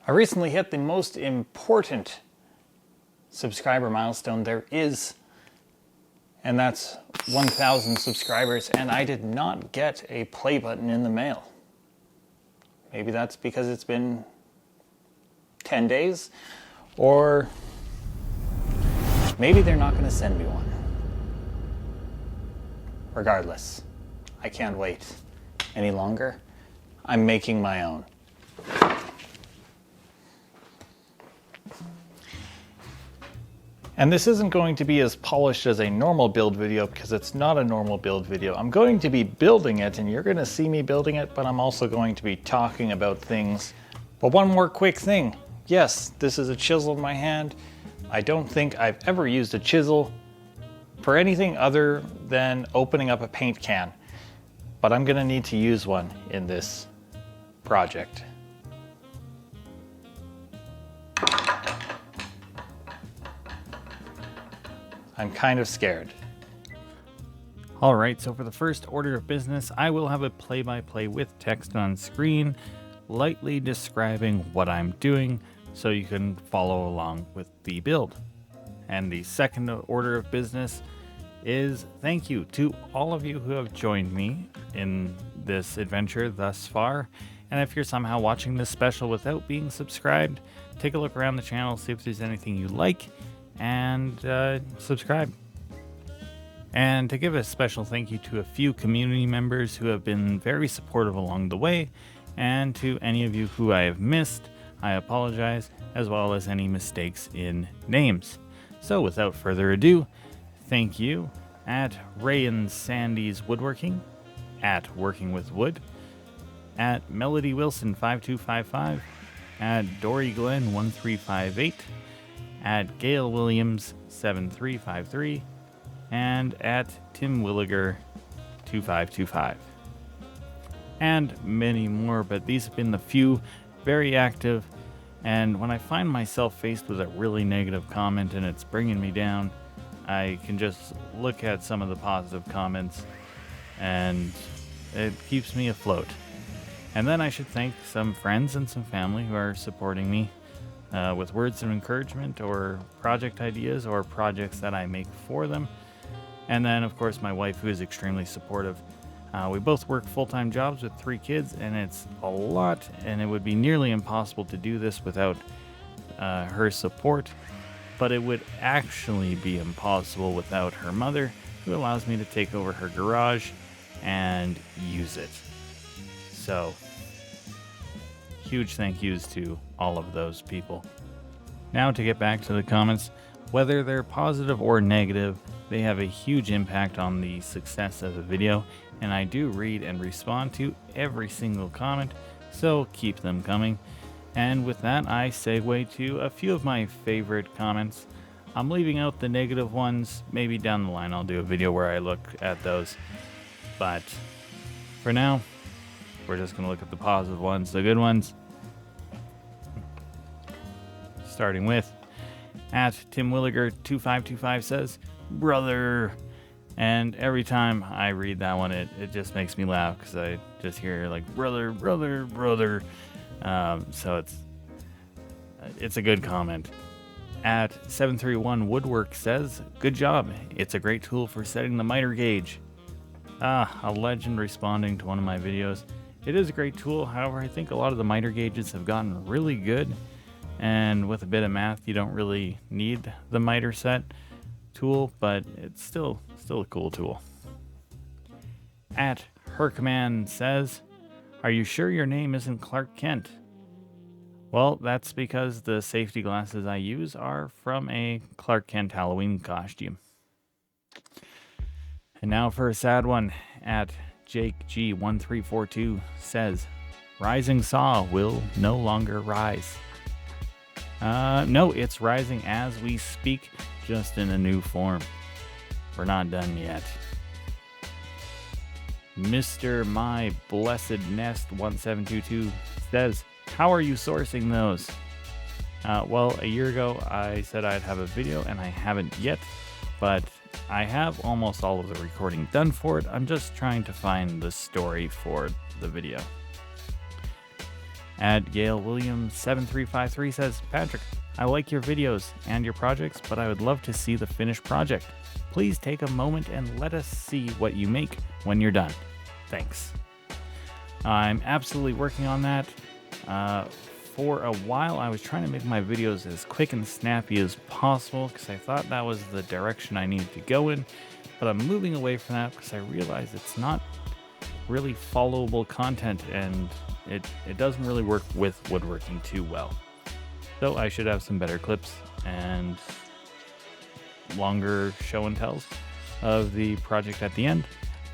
I recently hit the most important subscriber milestone there is, and that's 1,000 subscribers, and I did not get a play button in the mail. Maybe that's because it's been 10 days, or maybe they're not going to send me one. Regardless, I can't wait any longer. I'm making my own. And this isn't going to be as polished as a normal build video because it's not a normal build video. I'm going to be building it and you're going to see me building it, but I'm also going to be talking about things. But one more quick thing. Yes, this is a chisel in my hand. I don't think I've ever used a chisel for anything other than opening up a paint can, but I'm going to need to use one in this project. I'm kind of scared. All right, so for the first order of business, I will have a play-by-play with text on screen, lightly describing what I'm doing so you can follow along with the build. And the second order of business is thank you to all of you who have joined me in this adventure thus far. And if you're somehow watching this special without being subscribed, take a look around the channel, see if there's anything you like, and subscribe. And to give a special thank you to a few community members who have been very supportive along the way, and to any of you who I have missed, I apologize, as well as any mistakes in names. So without further ado, thank you at Ray and Sandy's Woodworking, at Working with Wood, at Melody Wilson 5255, at Dory Glenn 1358, at Gail Williams 7353, and at Tim Williger 2525. And many more, but these have been the few very active, and when I find myself faced with a really negative comment and it's bringing me down, I can just look at some of the positive comments and it keeps me afloat. And then I should thank some friends and some family who are supporting me with words of encouragement or project ideas or projects that I make for them. And then, of course, my wife, who is extremely supportive. We both work full-time jobs with 3 kids, and it's a lot, and it would be nearly impossible to do this without her support. But it would actually be impossible without her mother, who allows me to take over her garage and use it. So, huge thank yous to all of those people. Now to get back to the comments, whether they're positive or negative, they have a huge impact on the success of the video, and I do read and respond to every single comment, so keep them coming. And with that, I segue to a few of my favorite comments. I'm leaving out the negative ones. Maybe down the line I'll do a video where I look at those, but for now, we're just going to look at the positive ones, the good ones. Starting with, at Tim Williger 2525 says, "Brother." And every time I read that one, it just makes me laugh because I just hear like, brother, brother, brother. So it's a good comment. At 731 Woodwork says, "Good job. It's a great tool for setting the miter gauge." A legend responding to one of my videos. It is a great tool. However, I think a lot of the miter gauges have gotten really good. And with a bit of math, you don't really need the miter set tool, but it's still a cool tool. At Herkman says, "Are you sure your name isn't Clark Kent?" Well, that's because the safety glasses I use are from a Clark Kent Halloween costume. And now for a sad one. At Jake G1342 says, "Rising saw will no longer rise." No, it's rising as we speak, just in a new form. We're not done yet. Mr. My Blessed Nest 1722 says, "How are you sourcing those?" Well, a year ago I said I'd have a video, and I haven't yet, but I have almost all of the recording done for it. I'm just trying to find the story for the video. At Gail Williams 7353 says, Patrick, I like your videos and your projects, but I would love to see the finished project. Please take a moment and let us see what you make when you're done. Thanks. I'm absolutely working on that. For a while, I was trying to make my videos as quick and snappy as possible because I thought that was the direction I needed to go in, but I'm moving away from that because I realize it's not really followable content and it doesn't really work with woodworking too well. So I should have some better clips and longer show and tells of the project at the end,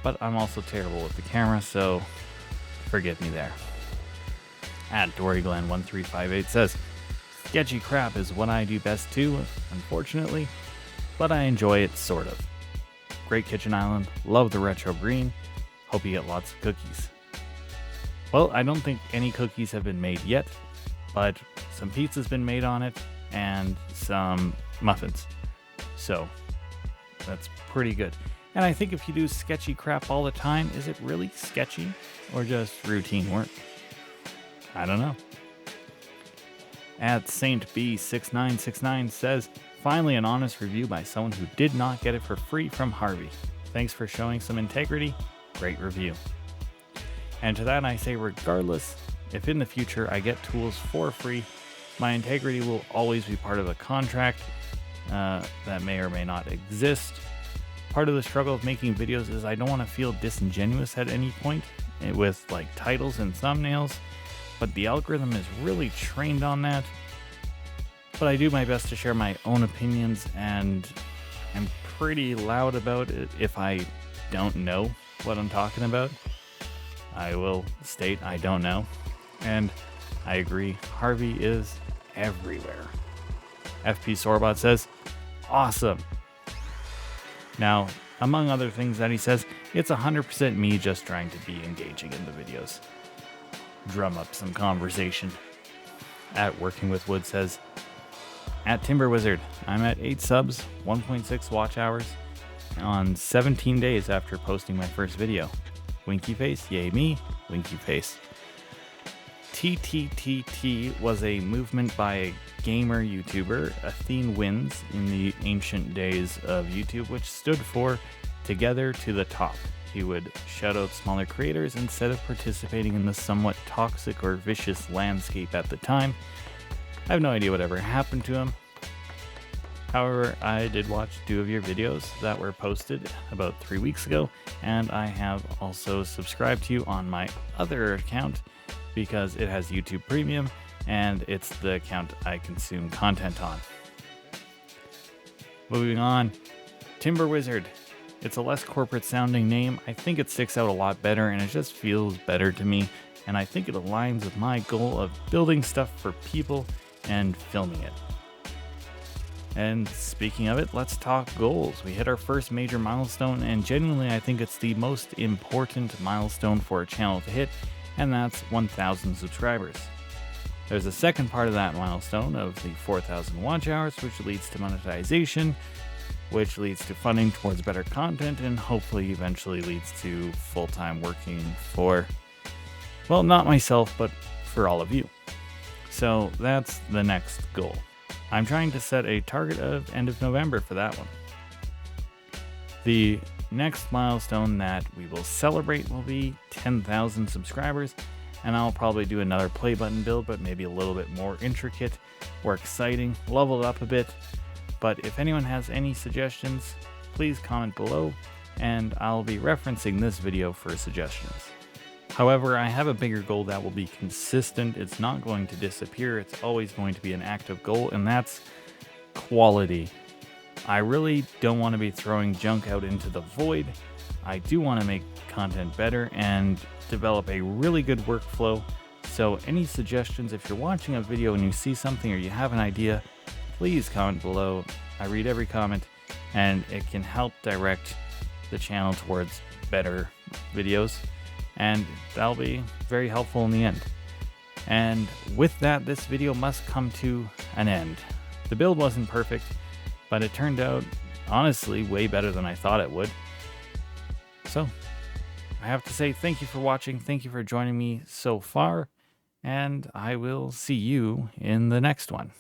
but I'm also terrible with the camera, so forgive me there. At DoryGlenn1358 says, sketchy crap is what I do best too, unfortunately, but I enjoy it sort of. Great kitchen island, love the retro green, hope you get lots of cookies. Well, I don't think any cookies have been made yet, but some pizza's been made on it and some muffins. So that's pretty good. And I think if you do sketchy crap all the time, is it really sketchy or just routine work? I don't know. At Saint B6969 says, finally an honest review by someone who did not get it for free from Harvey. Thanks for showing some integrity. Great review. And to that I say, regardless, if in the future I get tools for free, my integrity will always be part of a contract that may or may not exist. Part of the struggle of making videos is I don't want to feel disingenuous at any point with like titles and thumbnails, but the algorithm is really trained on that. But I do my best to share my own opinions, and I'm pretty loud about it if I don't know what I'm talking about. I will state I don't know. And I agree, Harvey is everywhere. FP Sorbot says, awesome. Now, among other things that he says, it's 100% me just trying to be engaging in the videos. Drum up some conversation. At Working with Wood says, at Timber Wizard, I'm at 8 subs, 1.6 watch hours on 17 days after posting my first video. Winky face, yay me, winky face. TTTT was a movement by a gamer YouTuber, Athene Wins, in the ancient days of YouTube, which stood for Together to the Top. He would shout out smaller creators instead of participating in the somewhat toxic or vicious landscape at the time. I have no idea whatever happened to him. However, I did watch 2 of your videos that were posted about 3 weeks ago, and I have also subscribed to you on my other account because it has YouTube Premium, and it's the account I consume content on. Moving on, Timber Wizard. It's a less corporate sounding name. I think it sticks out a lot better, and it just feels better to me, and I think it aligns with my goal of building stuff for people and filming it. And speaking of it, let's talk goals. We hit our first major milestone, and genuinely I think it's the most important milestone for a channel to hit, and that's 1,000 subscribers. There's a second part of that milestone of the 4,000 watch hours, which leads to monetization, which leads to funding towards better content, and hopefully eventually leads to full-time working for, well, not myself, but for all of you. So that's the next goal. I'm trying to set a target of end of November for that one. The next milestone that we will celebrate will be 10,000 subscribers, and I'll probably do another play button build, but maybe a little bit more intricate or exciting, level it up a bit. But if anyone has any suggestions, please comment below, and I'll be referencing this video for suggestions. However, I have a bigger goal that will be consistent. It's not going to disappear. It's always going to be an active goal, and that's quality. I really don't want to be throwing junk out into the void. I do want to make content better and develop a really good workflow. So any suggestions, if you're watching a video and you see something or you have an idea, please comment below. I read every comment, and it can help direct the channel towards better videos, and that'll be very helpful in the end. And with that, this video must come to an end. The build wasn't perfect, but it turned out, honestly, way better than I thought it would. So, I have to say thank you for watching, thank you for joining me so far, and I will see you in the next one.